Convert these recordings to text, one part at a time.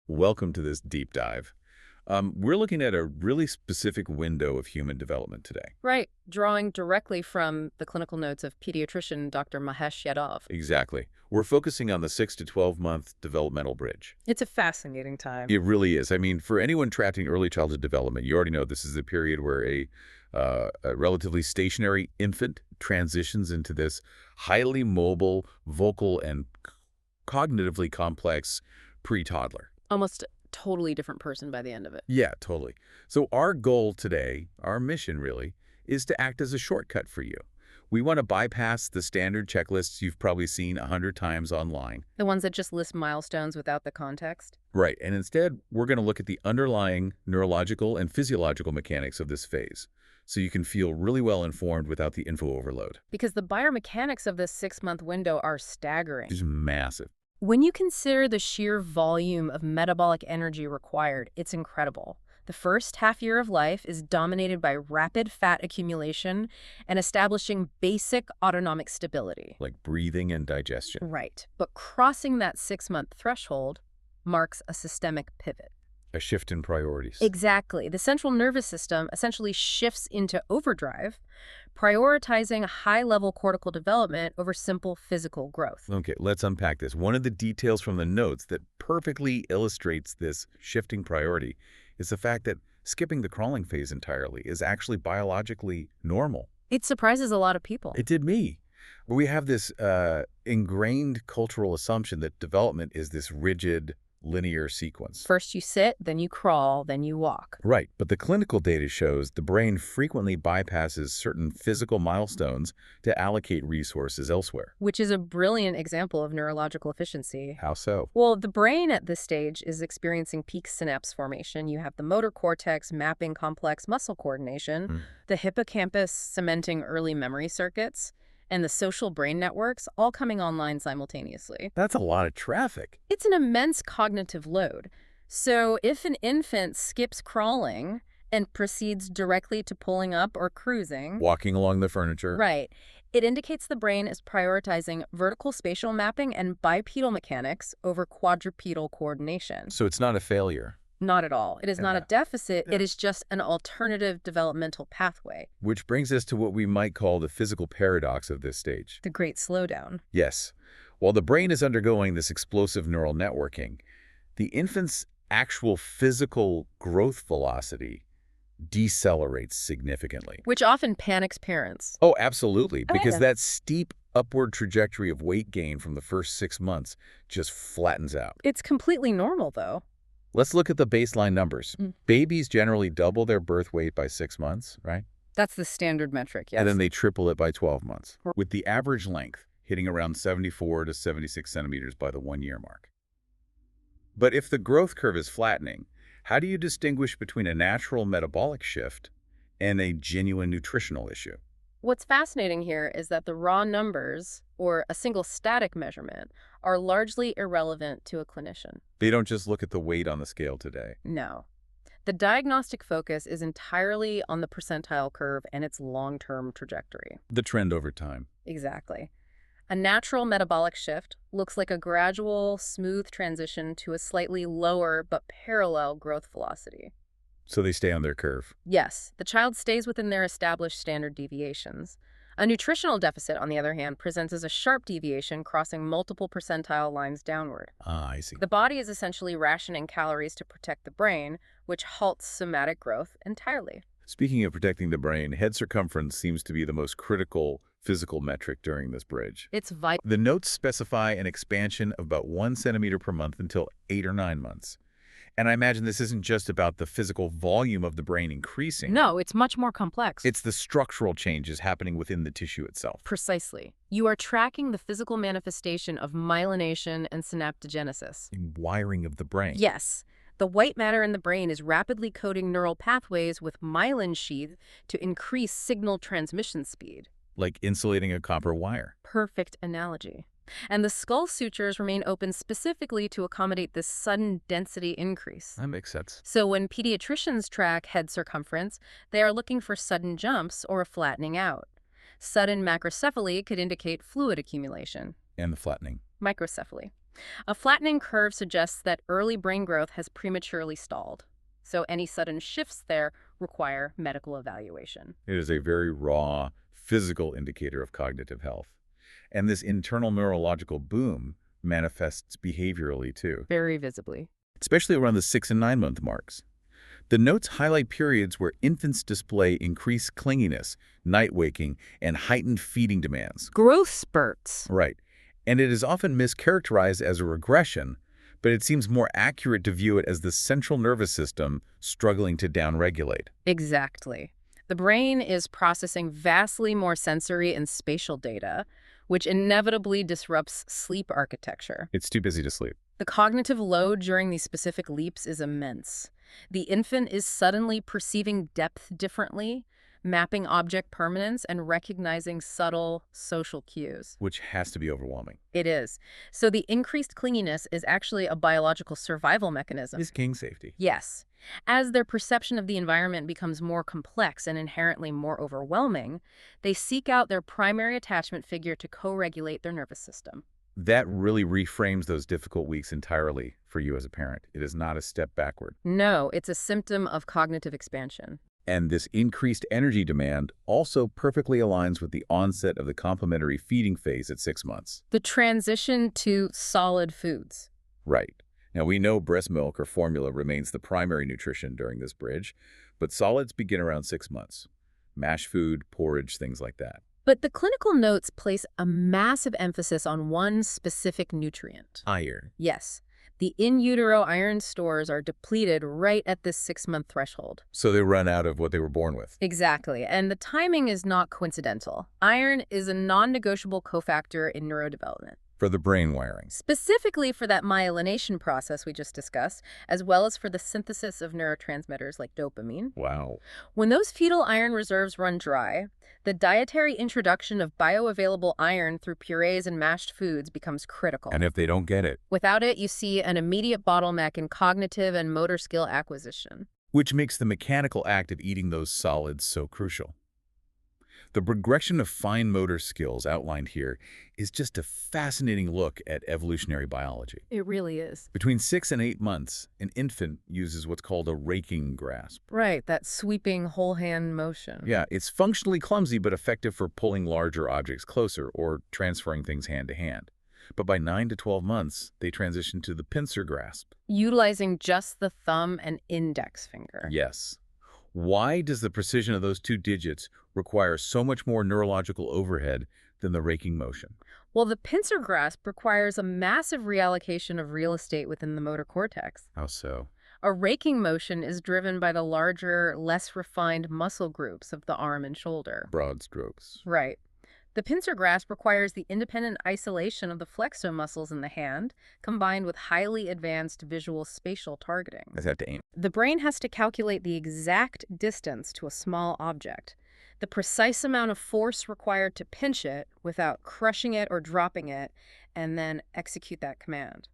Welcome to this deep dive. We're looking at a really specific window of human development today. Right, drawing directly from the clinical notes of pediatrician Dr. Mahesh Yadav. Exactly. We're focusing on the 6 to 12-month developmental bridge. It's a fascinating time. It really is. I mean, for anyone tracked in early childhood development, you already know this is the period where a relatively stationary infant transitions into this highly mobile, vocal, and cognitively complex pre-toddler. Almost a totally different person by the end of it. Yeah, totally. So our goal today, our mission really, is to act as a shortcut for you. We want to bypass the standard checklists you've probably seen 100 times online. The ones that just list milestones without the context. Right, and instead, we're going to look at the underlying neurological and physiological mechanics of this phase, so you can feel really well informed without the info overload. Because the biomechanics of this 6-month window are staggering. It's massive. When you consider the sheer volume of metabolic energy required, it's incredible. The first half year of life is dominated by rapid fat accumulation and establishing basic autonomic stability. Like breathing and digestion. Right. But crossing that 6-month threshold marks a systemic pivot. A shift in priorities. Exactly. The central nervous system essentially shifts into overdrive, prioritizing high-level cortical development over simple physical growth. Okay, let's unpack this. One of the details from the notes that perfectly illustrates this shifting priority is the fact that skipping the crawling phase entirely is actually biologically normal. It surprises a lot of people. It did me. We have this ingrained cultural assumption that development is this rigid, linear sequence. First you sit, then you crawl, then you walk. Right, but the clinical data shows the brain frequently bypasses certain physical milestones to allocate resources elsewhere. Which is a brilliant example of neurological efficiency. How so? Well, the brain at this stage is experiencing peak synapse formation. You have the motor cortex mapping complex muscle coordination, the hippocampus cementing early memory circuits, and the social brain networks all coming online simultaneously. That's a lot of traffic. It's an immense cognitive load. So if an infant skips crawling and proceeds directly to pulling up or cruising, Walking along the furniture. right, it indicates the brain is prioritizing vertical spatial mapping and bipedal mechanics over quadrupedal coordination. So it's not a failure. Not at all. It is not a deficit. Yeah. It is just an alternative developmental pathway. Which brings us to what we might call the physical paradox of this stage. The great slowdown. Yes. While the brain is undergoing this explosive neural networking, the infant's actual physical growth velocity decelerates significantly. Which often panics parents. Oh, absolutely. Oh, Because yeah. that steep upward trajectory of weight gain from the first 6 months just flattens out. It's completely normal, though. Let's look at the baseline numbers. Mm. Babies generally double their birth weight by 6 months, right? That's the standard metric, yes. And then they triple it by 12 months, with the average length hitting around 74 to 76 centimeters by the 1-year mark. But if the growth curve is flattening, how do you distinguish between a natural metabolic shift and a genuine nutritional issue? What's fascinating here is that the raw numbers, or a single static measurement, are largely irrelevant to a clinician. They don't just look at the weight on the scale today. No. The diagnostic focus is entirely on the percentile curve and its long-term trajectory. The trend over time. Exactly. A natural metabolic shift looks like a gradual, smooth transition to a slightly lower but parallel growth velocity. So they stay on their curve. Yes, the child stays within their established standard deviations. A nutritional deficit, on the other hand, presents as a sharp deviation crossing multiple percentile lines downward. Ah, I see. The body is essentially rationing calories to protect the brain, which halts somatic growth entirely. Speaking of protecting the brain, head circumference seems to be the most critical physical metric during this bridge. It's vital. The notes specify an expansion of about 1 centimeter per month until 8 or 9 months. And I imagine this isn't just about the physical volume of the brain increasing. No, it's much more complex. It's the structural changes happening within the tissue itself. Precisely. You are tracking the physical manifestation of myelination and synaptogenesis. Wiring of the brain. Yes. The white matter in the brain is rapidly coating neural pathways with myelin sheath to increase signal transmission speed. Like insulating a copper wire. Perfect analogy. And the skull sutures remain open specifically to accommodate this sudden density increase. That makes sense. So when pediatricians track head circumference, they are looking for sudden jumps or a flattening out. Sudden macrocephaly could indicate fluid accumulation. And the flattening. Microcephaly. A flattening curve suggests that early brain growth has prematurely stalled. So any sudden shifts there require medical evaluation. It is a very raw, physical indicator of cognitive health. And this internal neurological boom manifests behaviorally too, Very visibly. especially around the 6 and 9 month marks. The notes highlight periods where infants display increased clinginess, night waking, and heightened feeding demands. Growth spurts. Right. And it is often mischaracterized as a regression, but it seems more accurate to view it as the central nervous system struggling to downregulate. Exactly. The brain is processing vastly more sensory and spatial data, which inevitably disrupts sleep architecture. It's too busy to sleep. The cognitive load during these specific leaps is immense. The infant is suddenly perceiving depth differently, mapping object permanence, and recognizing subtle social cues. Which has to be overwhelming. It is. So the increased clinginess is actually a biological survival mechanism. Is king safety. Yes. As their perception of the environment becomes more complex and inherently more overwhelming, they seek out their primary attachment figure to co-regulate their nervous system. That really reframes those difficult weeks entirely for you as a parent. It is not a step backward. No, it's a symptom of cognitive expansion. And this increased energy demand also perfectly aligns with the onset of the complementary feeding phase at 6 months. The transition to solid foods. Right. Now, we know breast milk or formula remains the primary nutrition during this bridge, but solids begin around 6 months. Mash food, porridge, things like that. But the clinical notes place a massive emphasis on one specific nutrient. Iron. Yes, the in utero iron stores are depleted right at this 6-month threshold. So they run out of what they were born with. Exactly, and the timing is not coincidental. Iron is a non-negotiable cofactor in neurodevelopment. For the brain wiring. Specifically for that myelination process we just discussed, as well as for the synthesis of neurotransmitters like dopamine. Wow. When those fetal iron reserves run dry, the dietary introduction of bioavailable iron through purees and mashed foods becomes critical. And if they don't get it? Without it, you see an immediate bottleneck in cognitive and motor skill acquisition. Which makes the mechanical act of eating those solids so crucial. The progression of fine motor skills outlined here is just a fascinating look at evolutionary biology. It really is. Between 6 and 8 months, an infant uses what's called a raking grasp. Right, that sweeping whole hand motion. Yeah, it's functionally clumsy but effective for pulling larger objects closer or transferring things hand to hand. But by 9 to 12 months, they transition to the pincer grasp. Utilizing just the thumb and index finger. Yes. Why does the precision of those 2 digits require so much more neurological overhead than the raking motion? Well, the pincer grasp requires a massive reallocation of real estate within the motor cortex. How so? A raking motion is driven by the larger, less refined muscle groups of the arm and shoulder. Broad strokes. Right. The pincer grasp requires the independent isolation of the flexor muscles in the hand, combined with highly advanced visual spatial targeting. I have to aim. The brain has to calculate the exact distance to a small object, the precise amount of force required to pinch it without crushing it or dropping it, and then execute that command.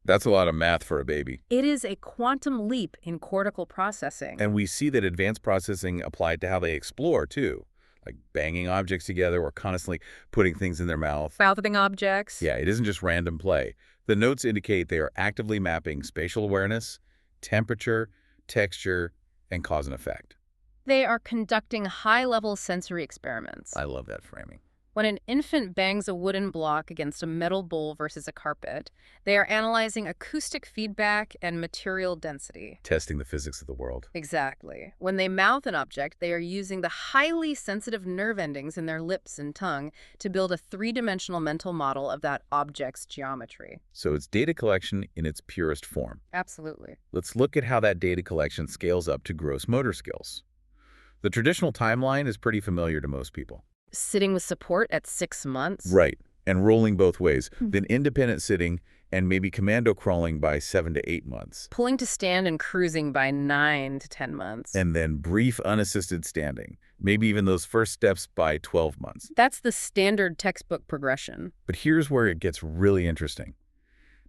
That's a lot of math for a baby. It is a quantum leap in cortical processing. And we see that advanced processing applied to how they explore, too. Like banging objects together or constantly putting things in their mouth. Mouthing objects. Yeah, it isn't just random play. The notes indicate they are actively mapping spatial awareness, temperature, texture, and cause and effect. They are conducting high-level sensory experiments. I love that framing. When an infant bangs a wooden block against a metal bowl versus a carpet, they are analyzing acoustic feedback and material density. Testing the physics of the world. Exactly. When they mouth an object, they are using the highly sensitive nerve endings in their lips and tongue to build a three-dimensional mental model of that object's geometry. So it's data collection in its purest form. Absolutely. Let's look at how that data collection scales up to gross motor skills. The traditional timeline is pretty familiar to most people. Sitting with support at 6 months. Right, and rolling both ways, then independent sitting and maybe commando crawling by 7 to 8 months. Pulling to stand and cruising by 9 to 10 months. And then brief unassisted standing, maybe even those first steps by 12 months. That's the standard textbook progression. But here's where it gets really interesting.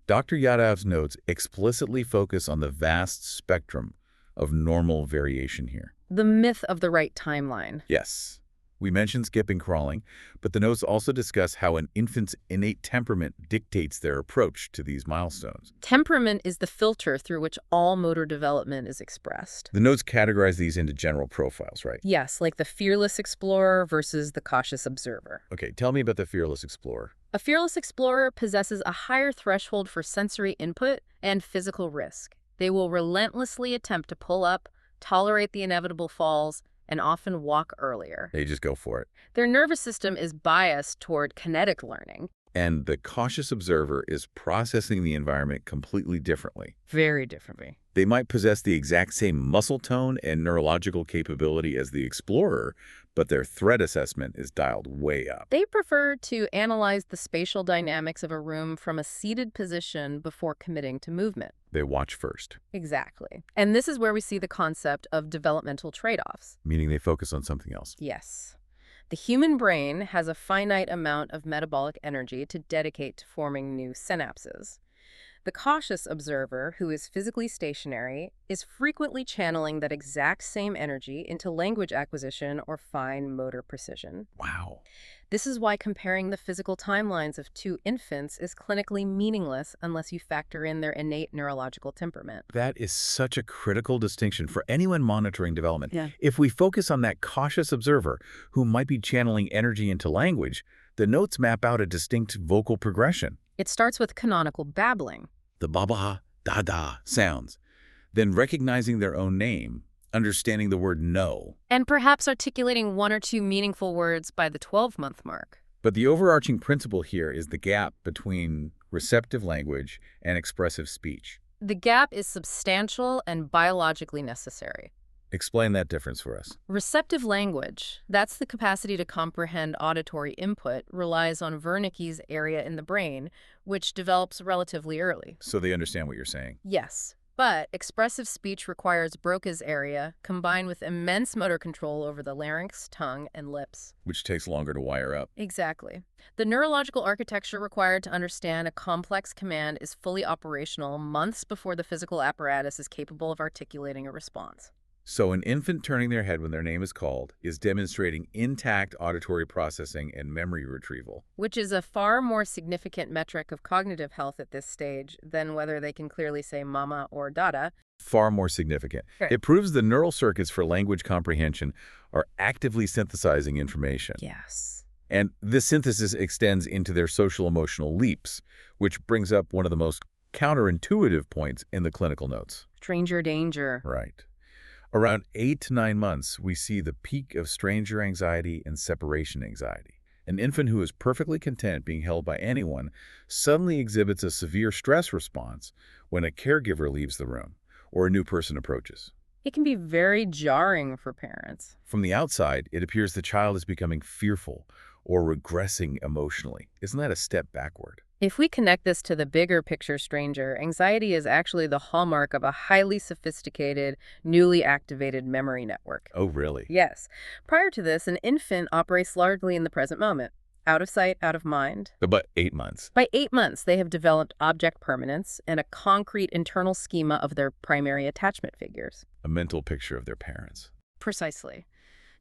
Dr. Yadav's notes explicitly focus on the vast spectrum of normal variation here. The myth of the right timeline. Yes. We mentioned skipping crawling, but the notes also discuss how an infant's innate temperament dictates their approach to these milestones. Temperament is the filter through which all motor development is expressed. The notes categorize these into general profiles, right? Yes, like the fearless explorer versus the cautious observer. Okay, tell me about the fearless explorer. A fearless explorer possesses a higher threshold for sensory input and physical risk. They will relentlessly attempt to pull up, tolerate the inevitable falls, and often walk earlier. They just go for it. Their nervous system is biased toward kinetic learning. And the cautious observer is processing the environment completely differently. Very differently. They might possess the exact same muscle tone and neurological capability as the explorer, but their threat assessment is dialed way up. They prefer to analyze the spatial dynamics of a room from a seated position before committing to movement. They watch first. Exactly. And this is where we see the concept of developmental trade-offs. Meaning they focus on something else. Yes. The human brain has a finite amount of metabolic energy to dedicate to forming new synapses. The cautious observer, who is physically stationary, is frequently channeling that exact same energy into language acquisition or fine motor precision. Wow. This is why comparing the physical timelines of two infants is clinically meaningless unless you factor in their innate neurological temperament. That is such a critical distinction for anyone monitoring development. Yeah. If we focus on that cautious observer who might be channeling energy into language, the notes map out a distinct vocal progression. It starts with canonical babbling. The ba-ba, da-da sounds. Then recognizing their own name, understanding the word no. And perhaps articulating one or two meaningful words by the 12-month mark. But the overarching principle here is the gap between receptive language and expressive speech. The gap is substantial and biologically necessary. Explain that difference for us. Receptive language, that's the capacity to comprehend auditory input, relies on Wernicke's area in the brain, which develops relatively early. So they understand what you're saying. Yes, but expressive speech requires Broca's area, combined with immense motor control over the larynx, tongue, and lips. Which takes longer to wire up. Exactly. The neurological architecture required to understand a complex command is fully operational months before the physical apparatus is capable of articulating a response. So an infant turning their head when their name is called is demonstrating intact auditory processing and memory retrieval. Which is a far more significant metric of cognitive health at this stage than whether they can clearly say mama or dada. Far more significant. Sure. It proves the neural circuits for language comprehension are actively synthesizing information. Yes. And this synthesis extends into their social-emotional leaps, which brings up one of the most counterintuitive points in the clinical notes. Stranger danger. Right. Around 8 to 9 months, we see the peak of stranger anxiety and separation anxiety. An infant who is perfectly content being held by anyone suddenly exhibits a severe stress response when a caregiver leaves the room or a new person approaches. It can be very jarring for parents. From the outside, it appears the child is becoming fearful or regressing emotionally. Isn't that a step backward? If we connect this to the bigger picture stranger, anxiety is actually the hallmark of a highly sophisticated, newly activated memory network. Oh, really? Yes. Prior to this, an infant operates largely in the present moment. Out of sight, out of mind. But 8 months. By 8 months, they have developed object permanence and a concrete internal schema of their primary attachment figures. A mental picture of their parents. Precisely.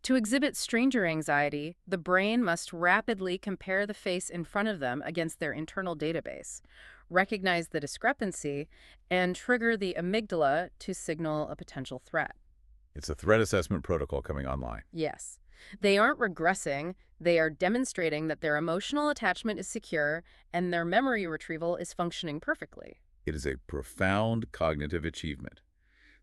To exhibit stranger anxiety, the brain must rapidly compare the face in front of them against their internal database, recognize the discrepancy, and trigger the amygdala to signal a potential threat. It's a threat assessment protocol coming online. Yes. They aren't regressing, they are demonstrating that their emotional attachment is secure and their memory retrieval is functioning perfectly. It is a profound cognitive achievement.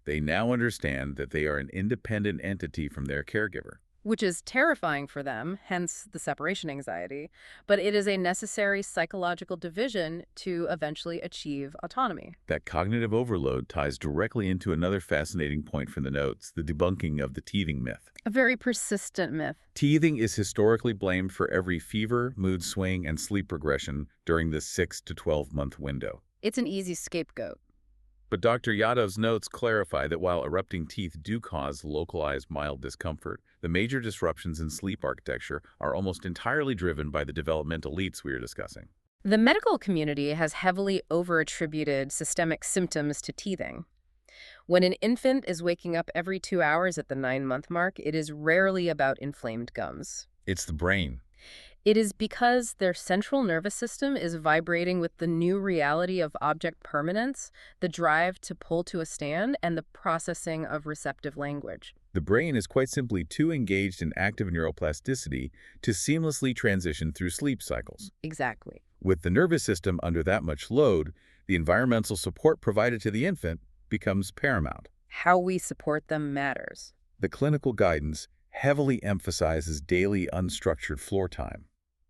They now understand that they are an independent entity from their caregiver. Which is terrifying for them, hence the separation anxiety, but it is a necessary psychological division to eventually achieve autonomy. That cognitive overload ties directly into another fascinating point from the notes, the debunking of the teething myth. A very persistent myth. Teething is historically blamed for every fever, mood swing, and sleep regression during the 6 to 12-month window. It's an easy scapegoat. But Dr. Yadav's notes clarify that while erupting teeth do cause localized mild discomfort, the major disruptions in sleep architecture are almost entirely driven by the developmental leaps we are discussing. The medical community has heavily overattributed systemic symptoms to teething. When an infant is waking up every 2 hours at the 9-month mark, it is rarely about inflamed gums. It's the brain. It is because their central nervous system is vibrating with the new reality of object permanence, the drive to pull to a stand, and the processing of receptive language. The brain is quite simply too engaged in active neuroplasticity to seamlessly transition through sleep cycles. Exactly. With the nervous system under that much load, the environmental support provided to the infant becomes paramount. How we support them matters. The clinical guidance heavily emphasizes daily unstructured floor time.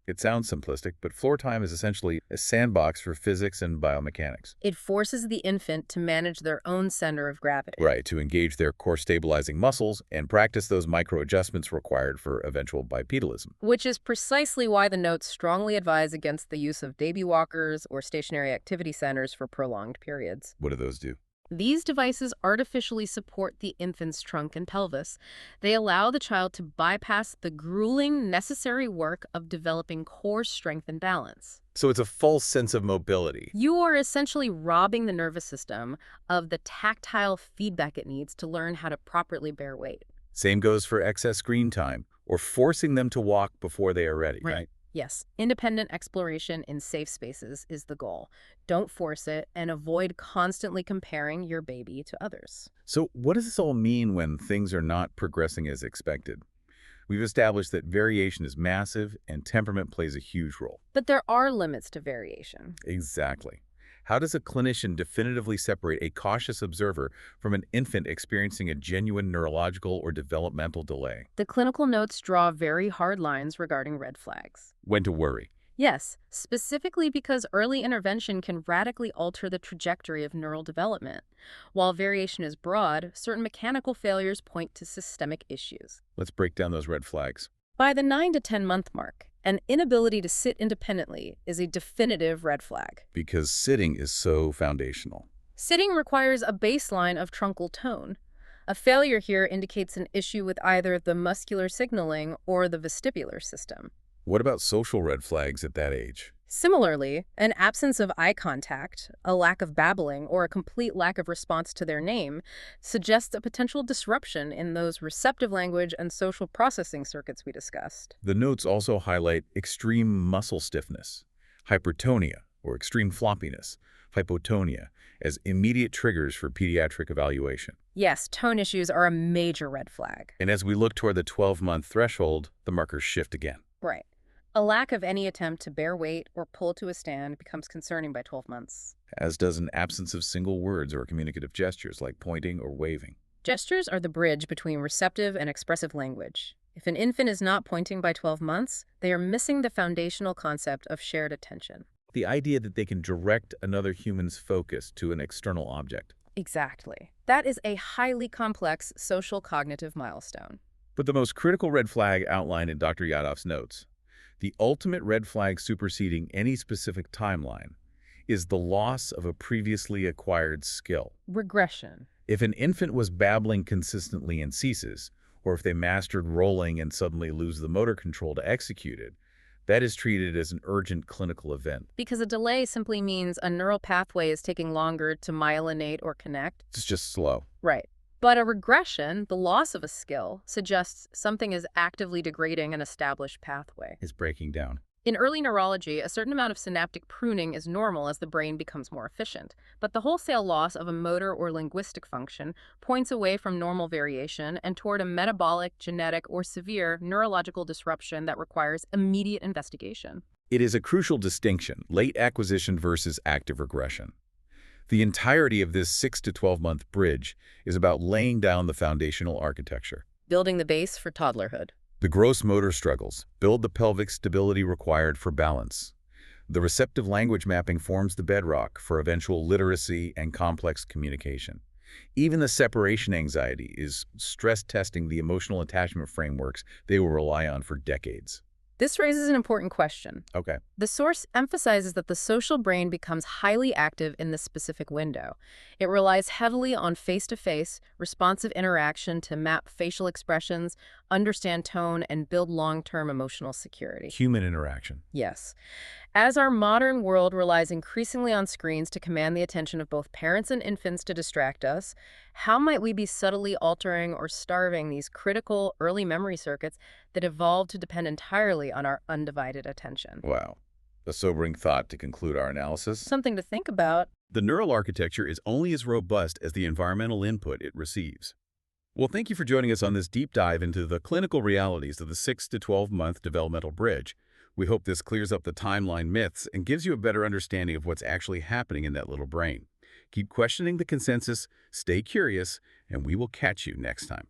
It sounds simplistic, but floor time is essentially a sandbox for physics and biomechanics. It forces the infant to manage their own center of gravity. Right, to engage their core-stabilizing muscles and practice those micro-adjustments required for eventual bipedalism. Which is precisely why the notes strongly advise against the use of baby walkers or stationary activity centers for prolonged periods. What do those do? These devices artificially support the infant's trunk and pelvis. They allow the child to bypass the grueling, necessary work of developing core strength and balance. So it's a false sense of mobility. You are essentially robbing the nervous system of the tactile feedback it needs to learn how to properly bear weight. Same goes for excess screen time or forcing them to walk before they are ready, right? Yes, independent exploration in safe spaces is the goal. Don't force it and avoid constantly comparing your baby to others. So what does this all mean when things are not progressing as expected? We've established that variation is massive and temperament plays a huge role. But there are limits to variation. Exactly. How does a clinician definitively separate a cautious observer from an infant experiencing a genuine neurological or developmental delay? The clinical notes draw very hard lines regarding red flags. When to worry? Yes, specifically because early intervention can radically alter the trajectory of neural development. While variation is broad, certain mechanical failures point to systemic issues. Let's break down those red flags. By the 9 to 10 month mark, an inability to sit independently is a definitive red flag. Because sitting is so foundational. Sitting requires a baseline of truncal tone. A failure here indicates an issue with either the muscular signaling or the vestibular system. What about social red flags at that age? Similarly, an absence of eye contact, a lack of babbling, or a complete lack of response to their name suggests a potential disruption in those receptive language and social processing circuits we discussed. The notes also highlight extreme muscle stiffness, hypertonia, or extreme floppiness, hypotonia, as immediate triggers for pediatric evaluation. Yes, tone issues are a major red flag. And as we look toward the 12-month threshold, the markers shift again. Right. A lack of any attempt to bear weight or pull to a stand becomes concerning by 12 months. As does an absence of single words or communicative gestures like pointing or waving. Gestures are the bridge between receptive and expressive language. If an infant is not pointing by 12 months, they are missing the foundational concept of shared attention. The idea that they can direct another human's focus to an external object. Exactly. That is a highly complex social cognitive milestone. But the most critical red flag outlined in Dr. Yadav's notes, the ultimate red flag superseding any specific timeline, is the loss of a previously acquired skill. Regression. If an infant was babbling consistently and ceases, or if they mastered rolling and suddenly lose the motor control to execute it, that is treated as an urgent clinical event. Because a delay simply means a neural pathway is taking longer to myelinate or connect. It's just slow. Right. But a regression, the loss of a skill, suggests something is actively degrading an established pathway. Is breaking down. In early neurology, a certain amount of synaptic pruning is normal as the brain becomes more efficient. But the wholesale loss of a motor or linguistic function points away from normal variation and toward a metabolic, genetic, or severe neurological disruption that requires immediate investigation. It is a crucial distinction, late acquisition versus active regression. The entirety of this 6 to 12-month bridge is about laying down the foundational architecture. Building the base for toddlerhood. The gross motor struggles build the pelvic stability required for balance. The receptive language mapping forms the bedrock for eventual literacy and complex communication. Even the separation anxiety is stress testing the emotional attachment frameworks they will rely on for decades. This raises an important question. Okay. The source emphasizes that the social brain becomes highly active in this specific window. It relies heavily on face-to-face, responsive interaction to map facial expressions, understand tone, and build long-term emotional security. Human interaction. Yes. As our modern world relies increasingly on screens to command the attention of both parents and infants to distract us, how might we be subtly altering or starving these critical early memory circuits that evolved to depend entirely on our undivided attention? Wow. A sobering thought to conclude our analysis. Something to think about. The neural architecture is only as robust as the environmental input it receives. Well, thank you for joining us on this deep dive into the clinical realities of the 6 to 12-month developmental bridge. We hope this clears up the timeline myths and gives you a better understanding of what's actually happening in that little brain. Keep questioning the consensus, stay curious, and we will catch you next time.